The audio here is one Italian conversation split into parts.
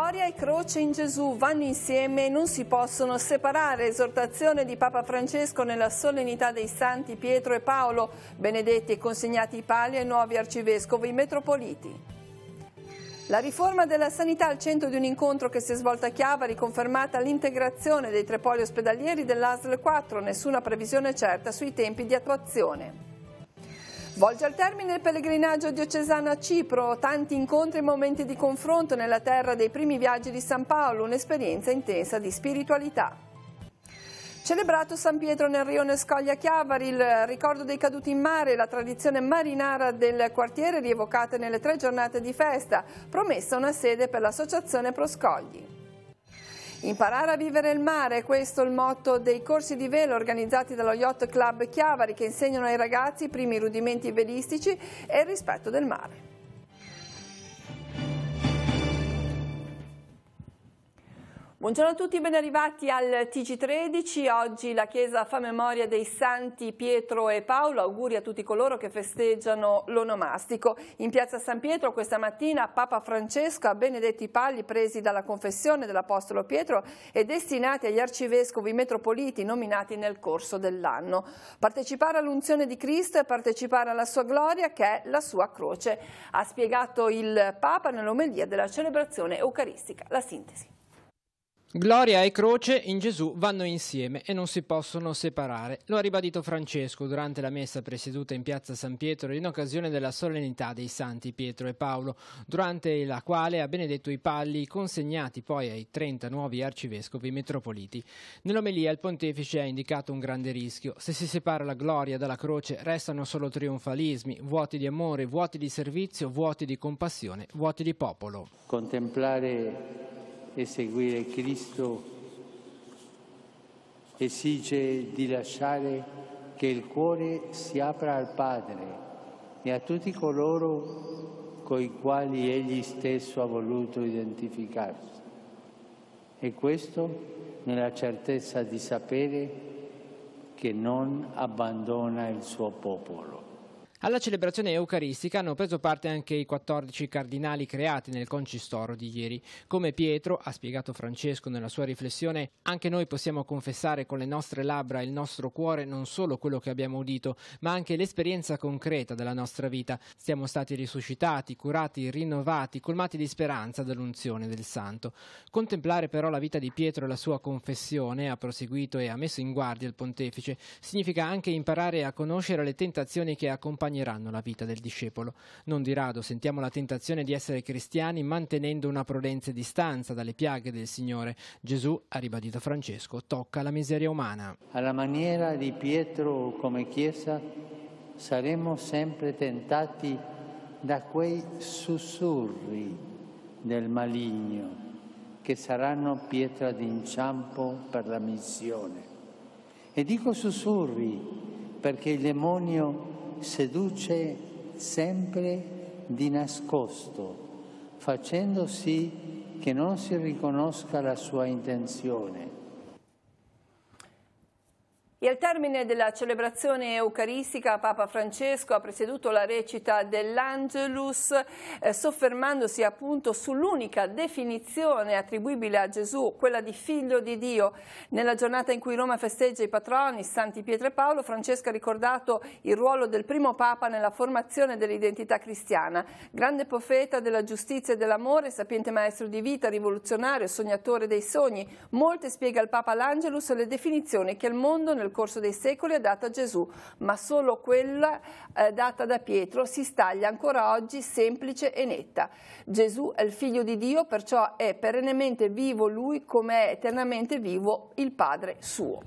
Gloria e croce in Gesù vanno insieme e non si possono separare. Esortazione di Papa Francesco nella solennità dei santi Pietro e Paolo, benedetti e consegnati i palli ai nuovi arcivescovi metropoliti. La riforma della sanità al centro di un incontro che si è svolto a Chiavari, confermata l'integrazione dei 3 poli ospedalieri dell'ASL 4, nessuna previsione certa sui tempi di attuazione. Volge al termine il pellegrinaggio diocesano a Cipro, tanti incontri e momenti di confronto nella terra dei primi viaggi di San Paolo, un'esperienza intensa di spiritualità. Celebrato San Pietro nel rione Scoglia Chiavari, il ricordo dei caduti in mare, la tradizione marinara del quartiere rievocate nelle 3 giornate di festa, promessa una sede per l'associazione Proscogli. Imparare a vivere il mare, questo è il motto dei corsi di velo organizzati dallo Yacht Club Chiavari, che insegnano ai ragazzi i primi rudimenti velistici e il rispetto del mare. Buongiorno a tutti, ben arrivati al TG13. Oggi la Chiesa fa memoria dei santi Pietro e Paolo. Auguri a tutti coloro che festeggiano l'onomastico. In piazza San Pietro questa mattina Papa Francesco ha benedetto i palli presi dalla confessione dell'Apostolo Pietro e destinati agli arcivescovi metropoliti nominati nel corso dell'anno. Partecipare all'unzione di Cristo e partecipare alla sua gloria, che è la sua croce, ha spiegato il Papa nell'omelia della celebrazione eucaristica. La sintesi. Gloria e croce in Gesù vanno insieme e non si possono separare. Lo ha ribadito Francesco durante la messa presieduta in piazza San Pietro in occasione della solennità dei santi Pietro e Paolo, durante la quale ha benedetto i palli consegnati poi ai 30 nuovi arcivescovi metropoliti. Nell'omelia il pontefice ha indicato un grande rischio. Se si separa la gloria dalla croce restano solo trionfalismi, vuoti di amore, vuoti di servizio, vuoti di compassione, vuoti di popolo. Contemplare e seguire Cristo esige di lasciare che il cuore si apra al Padre e a tutti coloro coi quali Egli stesso ha voluto identificarsi. E questo nella certezza di sapere che non abbandona il suo popolo. Alla celebrazione eucaristica hanno preso parte anche i 14 cardinali creati nel concistoro di ieri. Come Pietro, ha spiegato Francesco nella sua riflessione, anche noi possiamo confessare con le nostre labbra e il nostro cuore non solo quello che abbiamo udito, ma anche l'esperienza concreta della nostra vita. Siamo stati risuscitati, curati, rinnovati, colmati di speranza dall'unzione del Santo. Contemplare però la vita di Pietro e la sua confessione, ha proseguito e ha messo in guardia il pontefice, significa anche imparare a conoscere le tentazioni che accompagneranno la vita del discepolo. Non di rado sentiamo la tentazione di essere cristiani mantenendo una prudenza e distanza dalle piaghe del Signore. Gesù, ha ribadito Francesco, tocca la miseria umana. Alla maniera di Pietro, come Chiesa, saremo sempre tentati da quei sussurri del maligno che saranno pietra d'inciampo per la missione. E dico sussurri perché il demonio seduce sempre di nascosto, facendo sì che non si riconosca la sua intenzione. E al termine della celebrazione eucaristica Papa Francesco ha presieduto la recita dell'Angelus, soffermandosi appunto sull'unica definizione attribuibile a Gesù, quella di figlio di Dio. Nella giornata in cui Roma festeggia i patroni Santi Pietro e Paolo, Francesco ha ricordato il ruolo del primo Papa nella formazione dell'identità cristiana. Grande profeta della giustizia e dell'amore, sapiente maestro di vita, rivoluzionario, sognatore dei sogni. Molte, spiega il Papa all'Angelus, le definizioni che il mondo nel corso dei secoli ha dato a Gesù, ma solo quella data da Pietro si staglia ancora oggi semplice e netta. Gesù è il figlio di Dio, perciò è perennemente vivo lui come è eternamente vivo il Padre suo.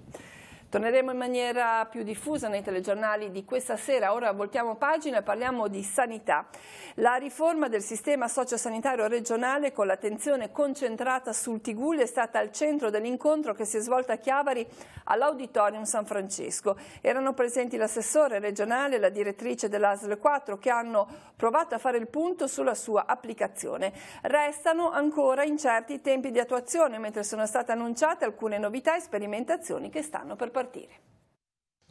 Torneremo in maniera più diffusa nei telegiornali di questa sera. Ora voltiamo pagina e parliamo di sanità. La riforma del sistema sociosanitario regionale, con l'attenzione concentrata sul Tigullio, è stata al centro dell'incontro che si è svolto a Chiavari all'Auditorium San Francesco. Erano presenti l'assessore regionale e la direttrice dell'ASL 4 che hanno provato a fare il punto sulla sua applicazione. Restano ancora incerti i tempi di attuazione, mentre sono state annunciate alcune novità e sperimentazioni che stanno per partire.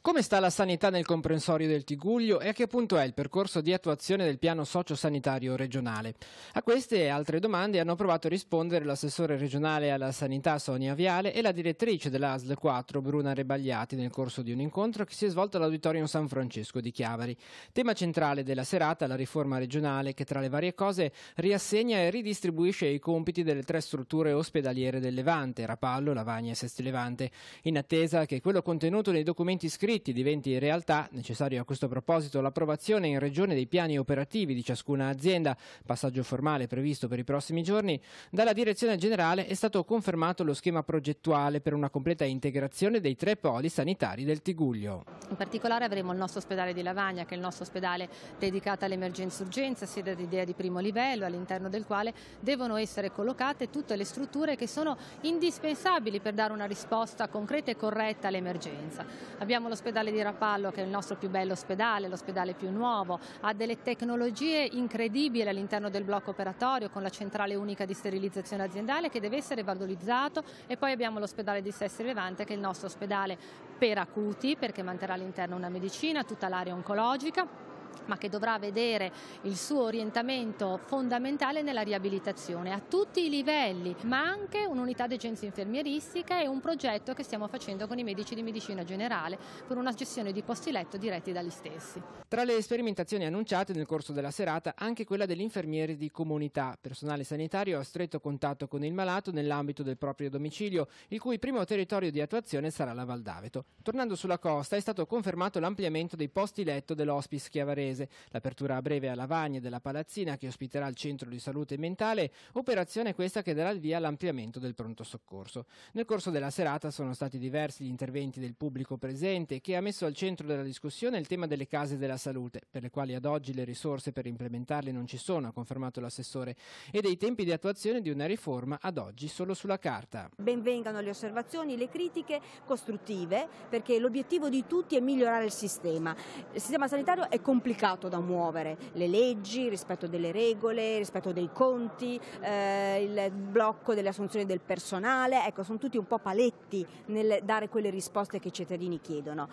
Come sta la sanità nel comprensorio del Tigullio e a che punto è il percorso di attuazione del piano sociosanitario regionale? A queste e altre domande hanno provato a rispondere l'assessore regionale alla sanità Sonia Viale e la direttrice dell'ASL 4 Bruna Rebagliati nel corso di un incontro che si è svolto all'Auditorium San Francesco di Chiavari. Tema centrale della serata la riforma regionale che tra le varie cose riassegna e ridistribuisce i compiti delle 3 strutture ospedaliere del Levante, Rapallo, Lavagna e Sesti Levante. In attesa che quello contenuto nei documenti scritti diventi realtà, necessario a questo proposito l'approvazione in regione dei piani operativi di ciascuna azienda, passaggio formale previsto per i prossimi giorni. Dalla direzione generale è stato confermato lo schema progettuale per una completa integrazione dei 3 poli sanitari del Tigullio. In particolare avremo il nostro ospedale di Lavagna, che è il nostro ospedale dedicato all'emergenza-urgenza, sede di idea di primo livello, all'interno del quale devono essere collocate tutte le strutture che sono indispensabili per dare una risposta concreta e corretta all'emergenza. Abbiamo l'ospedale di Rapallo, che è il nostro più bello ospedale, l'ospedale più nuovo, ha delle tecnologie incredibili all'interno del blocco operatorio con la centrale unica di sterilizzazione aziendale che deve essere valorizzato, e poi abbiamo l'ospedale di Sesti Levante, che è il nostro ospedale per acuti, perché manterrà all'interno una medicina, tutta l'area oncologica, ma che dovrà vedere il suo orientamento fondamentale nella riabilitazione a tutti i livelli, ma anche un'unità di agenza infermieristica e un progetto che stiamo facendo con i medici di medicina generale per una gestione di posti letto diretti dagli stessi. Tra le sperimentazioni annunciate nel corso della serata anche quella degli infermieri di comunità, personale sanitario a stretto contatto con il malato nell'ambito del proprio domicilio, il cui primo territorio di attuazione sarà la Val d'Aveto. Tornando sulla costa è stato confermato l'ampliamento dei posti letto dell'Hospice Chiavarese, l'apertura a breve a Lavagna della Palazzina che ospiterà il centro di salute mentale, operazione questa che darà il via all'ampliamento del pronto soccorso. Nel corso della serata sono stati diversi gli interventi del pubblico presente che ha messo al centro della discussione il tema delle case della salute, per le quali ad oggi le risorse per implementarle non ci sono, ha confermato l'assessore, e dei tempi di attuazione di una riforma ad oggi solo sulla carta. Benvengano le osservazioni, le critiche costruttive, perché l'obiettivo di tutti è migliorare il sistema. Il sistema sanitario è complicato da muovere, le leggi, il rispetto delle regole, il rispetto dei conti, il blocco delle assunzioni del personale, ecco, sono tutti un po' paletti nel dare quelle risposte che i cittadini chiedono.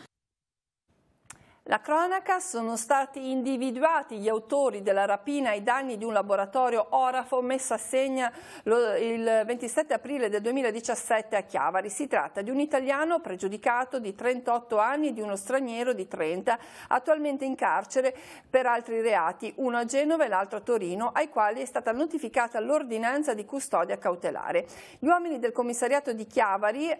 La cronaca: sono stati individuati gli autori della rapina ai danni di un laboratorio Orafo messo a segna il 27 aprile del 2017 a Chiavari. Si tratta di un italiano pregiudicato di 38 anni e di uno straniero di 30, attualmente in carcere per altri reati, uno a Genova e l'altro a Torino, ai quali è stata notificata l'ordinanza di custodia cautelare. Gli uomini del commissariato di Chiavari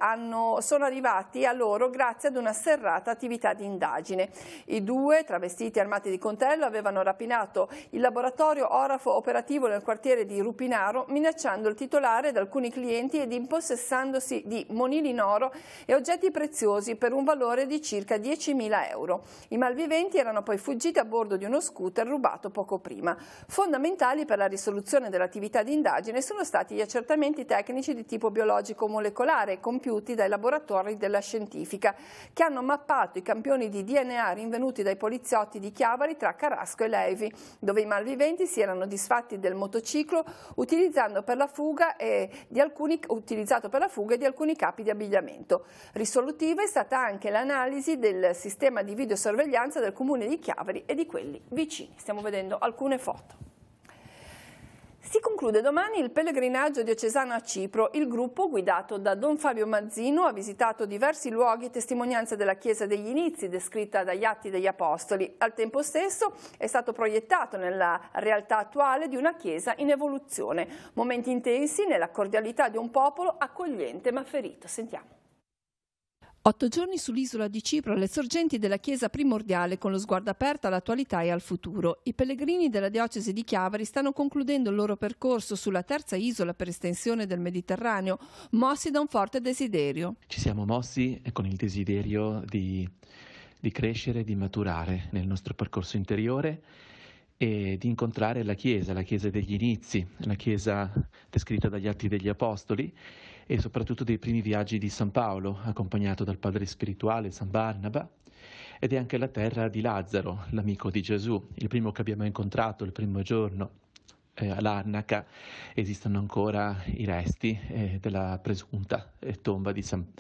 sono arrivati a loro grazie ad una serrata attività di indagine. I 2, travestiti e armati di coltello, avevano rapinato il laboratorio Orafo operativo nel quartiere di Rupinaro, minacciando il titolare ed alcuni clienti ed impossessandosi di monili in oro e oggetti preziosi per un valore di circa 10.000 euro. I malviventi erano poi fuggiti a bordo di uno scooter rubato poco prima. Fondamentali per la risoluzione dell'attività di indagine sono stati gli accertamenti tecnici di tipo biologico-molecolare compiuti dai laboratori della Scientifica, che hanno mappato i campioni di DNA rinvenuti dai poliziotti di Chiavari tra Carrasco e Levi, dove i malviventi si erano disfatti del motociclo utilizzato per la fuga di alcuni capi di abbigliamento. Risolutiva è stata anche l'analisi del sistema di videosorveglianza del comune di Chiavari e di quelli vicini. Stiamo vedendo alcune foto. Si conclude domani il pellegrinaggio diocesano a Cipro. Il gruppo, guidato da Don Fabio Mazzino, ha visitato diversi luoghi, testimonianza della Chiesa degli inizi, descritta dagli Atti degli Apostoli. Al tempo stesso è stato proiettato nella realtà attuale di una Chiesa in evoluzione. Momenti intensi nella cordialità di un popolo accogliente ma ferito. Sentiamo. 8 giorni sull'isola di Cipro, alle sorgenti della Chiesa primordiale, con lo sguardo aperto all'attualità e al futuro. I pellegrini della diocesi di Chiavari stanno concludendo il loro percorso sulla terza isola per estensione del Mediterraneo, mossi da un forte desiderio. Ci siamo mossi con il desiderio di crescere, di maturare nel nostro percorso interiore e di incontrare la Chiesa degli inizi, la Chiesa descritta dagli Atti degli Apostoli, e soprattutto dei primi viaggi di San Paolo, accompagnato dal padre spirituale San Barnaba, ed è anche la terra di Lazzaro, l'amico di Gesù, il primo che abbiamo incontrato il primo giorno. A Larnaca esistono ancora i resti della presunta tomba di San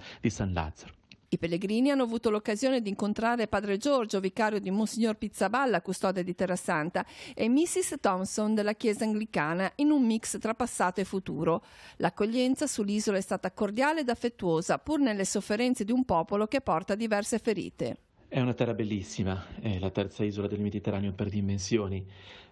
Lazzaro. I pellegrini hanno avuto l'occasione di incontrare padre Giorgio, vicario di Monsignor Pizzaballa, custode di Terrasanta, e Mrs. Thompson della Chiesa Anglicana, in un mix tra passato e futuro. L'accoglienza sull'isola è stata cordiale ed affettuosa, pur nelle sofferenze di un popolo che porta diverse ferite. È una terra bellissima, è la terza isola del Mediterraneo per dimensioni.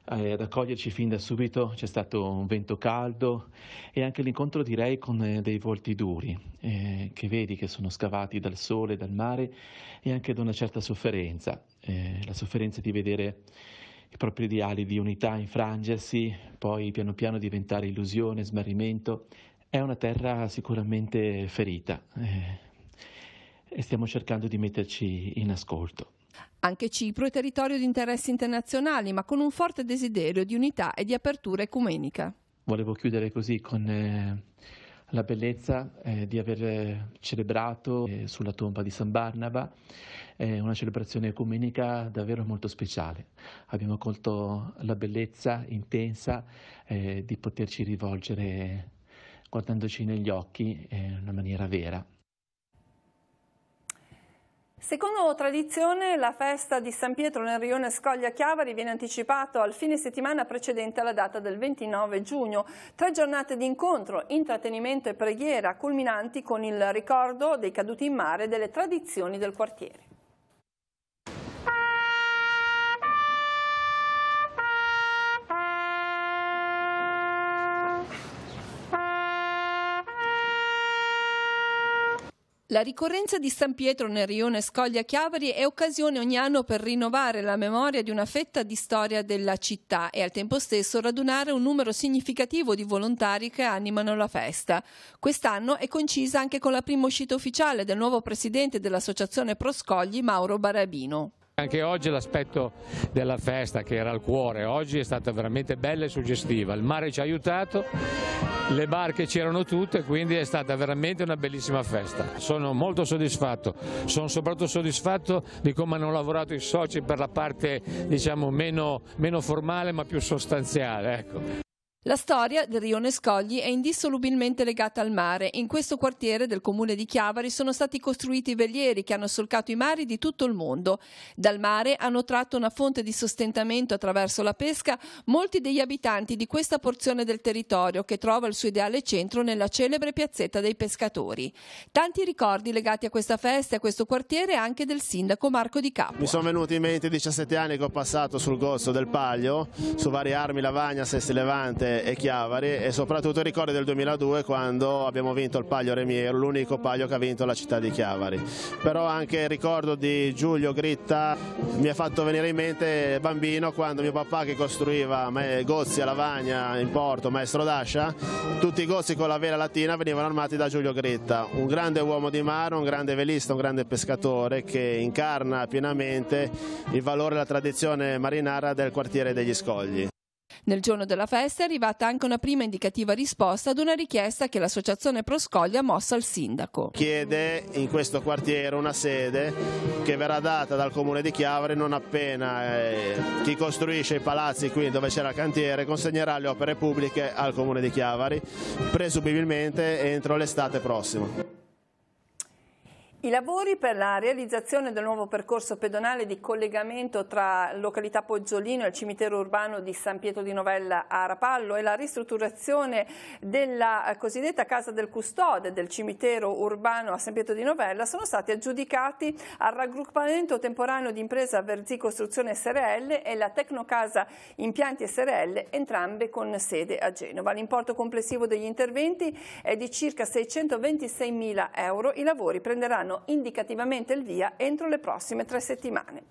Ad accoglierci fin da subito c'è stato un vento caldo e anche l'incontro, direi, con dei volti duri, che vedi che sono scavati dal sole, dal mare e anche da una certa sofferenza. La sofferenza di vedere i propri ideali di unità infrangersi, poi piano piano diventare illusione, smarrimento. È una terra sicuramente ferita. E stiamo cercando di metterci in ascolto. Anche Cipro è territorio di interessi internazionali, ma con un forte desiderio di unità e di apertura ecumenica. Volevo chiudere così con la bellezza di aver celebrato sulla tomba di San Barnaba una celebrazione ecumenica davvero molto speciale. Abbiamo colto la bellezza intensa di poterci rivolgere guardandoci negli occhi in una maniera vera. Secondo tradizione, la festa di San Pietro nel rione Scoglia Chiavari viene anticipato al fine settimana precedente alla data del 29 giugno. 3 giornate di incontro, intrattenimento e preghiera, culminanti con il ricordo dei caduti in mare e delle tradizioni del quartiere. La ricorrenza di San Pietro nel rione Scoglia Chiavari è occasione ogni anno per rinnovare la memoria di una fetta di storia della città e al tempo stesso radunare un numero significativo di volontari che animano la festa. Quest'anno è coincisa anche con la prima uscita ufficiale del nuovo presidente dell'Associazione Pro Scogli, Mauro Barabino. Anche oggi l'aspetto della festa, che era al cuore, oggi è stata veramente bella e suggestiva. Il mare ci ha aiutato, le barche c'erano tutte, quindi è stata veramente una bellissima festa. Sono molto soddisfatto, sono soprattutto soddisfatto di come hanno lavorato i soci per la parte, diciamo, meno formale ma più sostanziale, ecco. La storia del rione Scogli è indissolubilmente legata al mare. In questo quartiere del comune di Chiavari sono stati costruiti velieri che hanno solcato i mari di tutto il mondo. Dal mare hanno tratto una fonte di sostentamento attraverso la pesca molti degli abitanti di questa porzione del territorio che trova il suo ideale centro nella celebre piazzetta dei pescatori. Tanti ricordi legati a questa festa e a questo quartiere anche del sindaco Marco Di Capua. Mi sono venuti in mente 17 anni che ho passato sul Golfo del Paglio, su varie armi, Lavagna, Sesti Levante e Chiavari, e soprattutto ricordi del 2002 quando abbiamo vinto il Paglio Remiero, l'unico paglio che ha vinto la città di Chiavari. Però anche il ricordo di Giulio Gritta mi ha fatto venire in mente bambino quando mio papà, che costruiva gozzi a Lavagna in porto, maestro d'ascia, tutti i gozzi con la vela latina venivano armati da Giulio Gritta, un grande uomo di mare, un grande velista, un grande pescatore che incarna pienamente il valore e la tradizione marinara del quartiere degli Scogli. Nel giorno della festa è arrivata anche una prima indicativa risposta ad una richiesta che l'Associazione Pro Scogli ha mossa al sindaco. Chiede in questo quartiere una sede che verrà data dal comune di Chiavari non appena chi costruisce i palazzi qui dove c'era il cantiere consegnerà le opere pubbliche al comune di Chiavari, presumibilmente entro l'estate prossima. I lavori per la realizzazione del nuovo percorso pedonale di collegamento tra località Poggiolino e il cimitero urbano di San Pietro di Novella a Rapallo e la ristrutturazione della cosiddetta Casa del Custode del cimitero urbano a San Pietro di Novella sono stati aggiudicati al raggruppamento temporaneo di impresa Verzi Costruzione SRL e la Tecnocasa Impianti SRL, entrambe con sede a Genova. L'importo complessivo degli interventi è di circa 626.000 euro. I lavori prenderanno indicativamente il via entro le prossime 3 settimane.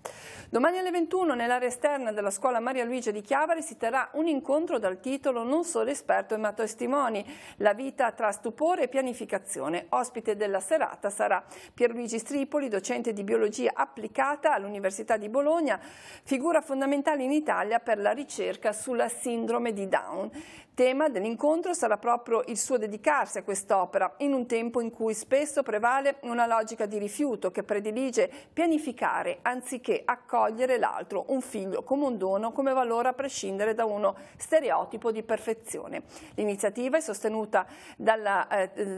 Domani alle 21 nell'area esterna della scuola Maria Luigia di Chiavari si terrà un incontro dal titolo Non solo esperto ma testimoni, la vita tra stupore e pianificazione. Ospite della serata sarà Pierluigi Stripoli, docente di biologia applicata all'Università di Bologna, figura fondamentale in Italia per la ricerca sulla sindrome di Down. Tema dell'incontro sarà proprio il suo dedicarsi a quest'opera, in un tempo in cui spesso prevale una logica di rifiuto che predilige pianificare anziché accogliere l'altro, un figlio come un dono, come valore a prescindere da uno stereotipo di perfezione. L'iniziativa è sostenuta dalla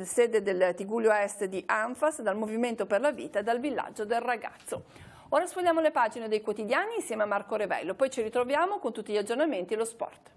sede del Tigullio Est di Anfas, dal Movimento per la Vita e dal Villaggio del Ragazzo. Ora sfogliamo le pagine dei quotidiani insieme a Marco Revello, poi ci ritroviamo con tutti gli aggiornamenti e lo sport.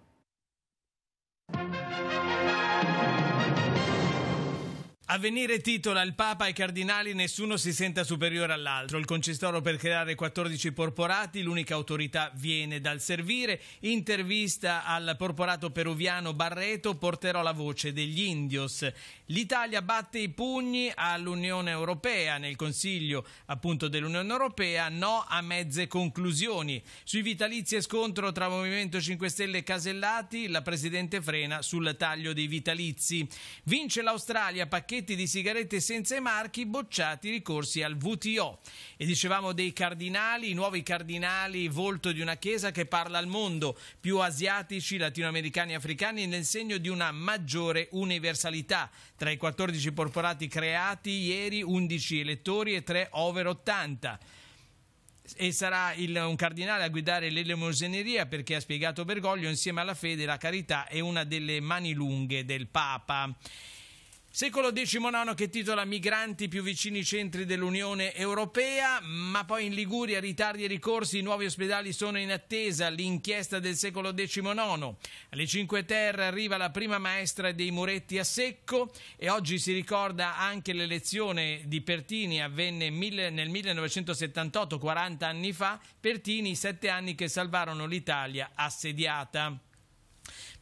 Avvenire titola: il Papa e i cardinali, nessuno si senta superiore all'altro. Il concistoro per creare 14 porporati, l'unica autorità viene dal servire. Intervista al porporato peruviano Barreto: porterò la voce degli indios. L'Italia batte i pugni all'Unione Europea. Nel Consiglio appunto dell'Unione Europea, no a mezze conclusioni. Sui vitalizi e scontro tra Movimento 5 Stelle e Casellati, la Presidente frena sul taglio dei vitalizi. Vince l'Australia, pacchetti di sigarette senza i marchi, bocciati ricorsi al WTO. E dicevamo dei cardinali, i nuovi cardinali, volto di una chiesa che parla al mondo, più asiatici, latinoamericani e africani, nel segno di una maggiore universalità. Tra i 14 porporati creati ieri, 11 elettori e 3 over 80. E sarà un cardinale a guidare l'elemosineria, perché, ha spiegato Bergoglio, insieme alla fede la carità è una delle mani lunghe del Papa. Secolo XIX che titola migranti più vicini ai centri dell'Unione Europea, ma poi in Liguria ritardi e ricorsi, i nuovi ospedali sono in attesa, l'inchiesta del secolo XIX. Alle Cinque Terre arriva la prima maestra dei muretti a secco e oggi si ricorda anche l'elezione di Pertini, avvenne nel 1978, 40 anni fa. Pertini, 7 anni che salvarono l'Italia assediata.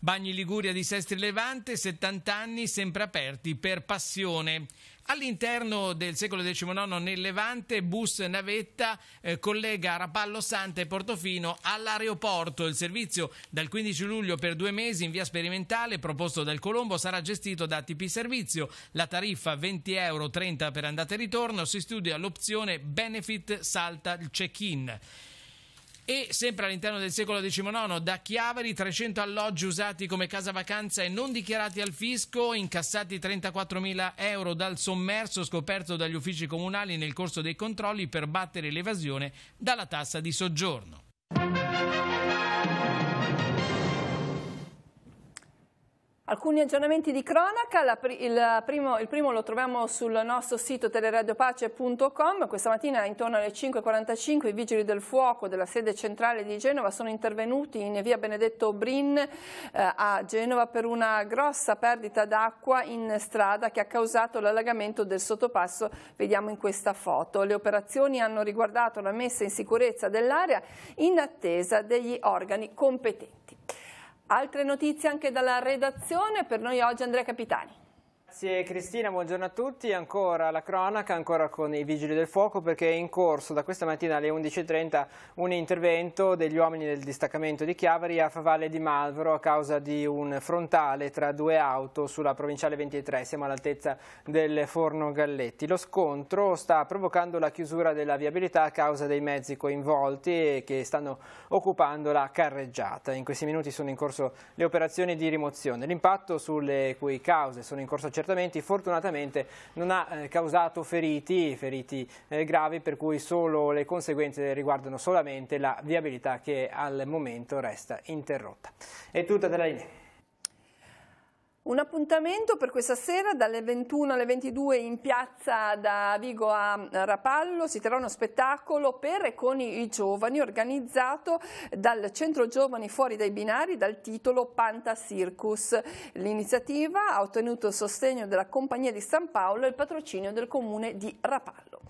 Bagni Liguria di Sestri Levante, 70 anni sempre aperti per passione. All'interno del secolo XIX nel Levante, bus navetta collega Rapallo Santa e Portofino all'aeroporto. Il servizio dal 15 luglio per 2 mesi in via sperimentale, proposto dal Colombo, sarà gestito da ATP Servizio. La tariffa €20, 30 per andata e ritorno. Si studia l'opzione benefit salta il check-in. E sempre all'interno del secolo XIX, da Chiavari, 300 alloggi usati come casa vacanza e non dichiarati al fisco, incassati €34.000 dal sommerso scoperto dagli uffici comunali nel corso dei controlli per battere l'evasione dalla tassa di soggiorno. Alcuni aggiornamenti di cronaca, il primo lo troviamo sul nostro sito teleradiopace.com. Questa mattina intorno alle 5:45 i vigili del fuoco della sede centrale di Genova sono intervenuti in via Benedetto Brin a Genova per una grossa perdita d'acqua in strada che ha causato l'allagamento del sottopasso, vediamo in questa foto. Le operazioni hanno riguardato la messa in sicurezza dell'area in attesa degli organi competenti. Altre notizie anche dalla redazione, per noi oggi Andrea Capitani. Grazie Cristina, buongiorno a tutti. Ancora la cronaca, ancora con i vigili del fuoco, perché è in corso da questa mattina alle 11:30 un intervento degli uomini del distaccamento di Chiavari a Favalle di Malvaro a causa di un frontale tra 2 auto sulla provinciale 23, siamo all'altezza del Forno Galletti. Lo scontro sta provocando la chiusura della viabilità a causa dei mezzi coinvolti e che stanno occupando la carreggiata. In questi minuti sono in corso le operazioni di rimozione. L'impatto, sulle cui cause sono in corso accertamenti, fortunatamente non ha causato feriti gravi, per cui solo le conseguenze riguardano solamente la viabilità che al momento resta interrotta. È tutto dalla linea. Un appuntamento per questa sera dalle 21 alle 22 in piazza da Vigo a Rapallo. Si terrà uno spettacolo per e con i giovani organizzato dal Centro Giovani Fuori dai Binari dal titolo Panta Circus. L'iniziativa ha ottenuto il sostegno della Compagnia di San Paolo e il patrocinio del Comune di Rapallo.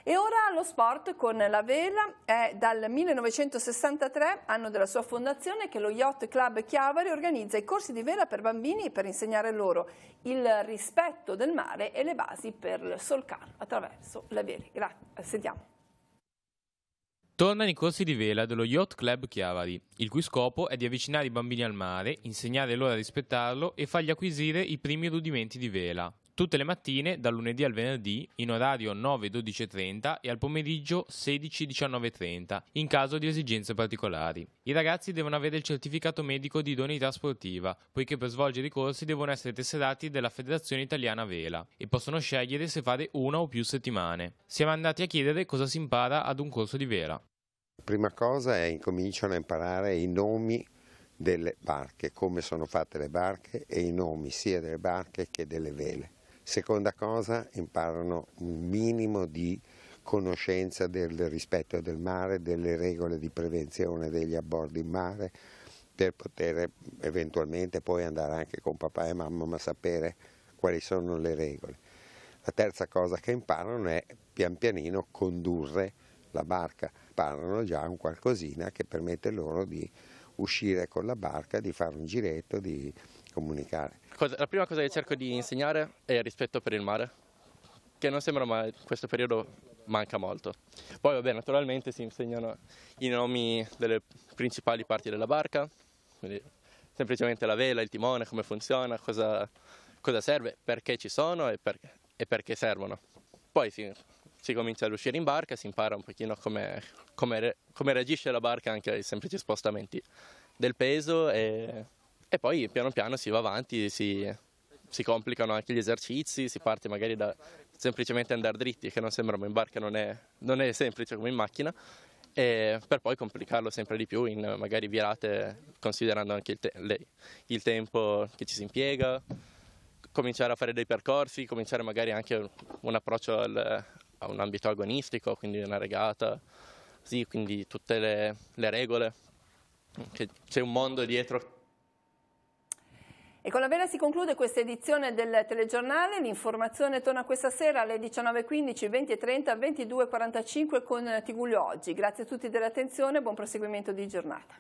E ora lo sport con la vela. È dal 1963, anno della sua fondazione, che lo Yacht Club Chiavari organizza i corsi di vela per bambini per insegnare loro il rispetto del mare e le basi per solcarlo attraverso le vele. Sentiamo. Tornano i corsi di vela dello Yacht Club Chiavari, il cui scopo è di avvicinare i bambini al mare, insegnare loro a rispettarlo e fargli acquisire i primi rudimenti di vela. tutte le mattine, dal lunedì al venerdì, in orario 9-12:30 e al pomeriggio 16-19:30, in caso di esigenze particolari. I ragazzi devono avere il certificato medico di idoneità sportiva, poiché per svolgere i corsi devono essere tesserati della Federazione Italiana Vela e possono scegliere se fare una o più settimane. Siamo andati a chiedere cosa si impara ad un corso di vela. Prima cosa è incominciano a imparare i nomi delle barche, come sono fatte le barche e i nomi sia delle barche che delle vele. Seconda cosa, imparano un minimo di conoscenza del rispetto del mare, delle regole di prevenzione degli abbordi in mare, per poter eventualmente poi andare anche con papà e mamma a sapere quali sono le regole. La terza cosa che imparano è pian pianino condurre la barca. Imparano già un qualcosina che permette loro di uscire con la barca, di fare un giretto, di comunicare. La prima cosa che cerco di insegnare è il rispetto per il mare, che non sembra ma in questo periodo manca molto. Poi vabbè, naturalmente si insegnano i nomi delle principali parti della barca, quindi semplicemente la vela, il timone, come funziona, cosa serve, perché ci sono e perché servono. Poi si comincia ad uscire in barca, si impara un pochino come reagisce la barca anche ai semplici spostamenti del peso e poi piano piano si va avanti, si complicano anche gli esercizi, si parte magari da semplicemente andare dritti, che non sembra, ma in barca non è semplice come in macchina, per poi complicarlo sempre di più in magari virate, considerando anche il tempo che ci si impiega, cominciare a fare dei percorsi, cominciare magari anche un approccio a un ambito agonistico, quindi una regata, sì, quindi tutte le regole, che c'è un mondo dietro. E con la vela si conclude questa edizione del telegiornale. L'informazione torna questa sera alle 19:15, 20:30, 22:45 con Tigullio Oggi. Grazie a tutti dell'attenzione e buon proseguimento di giornata.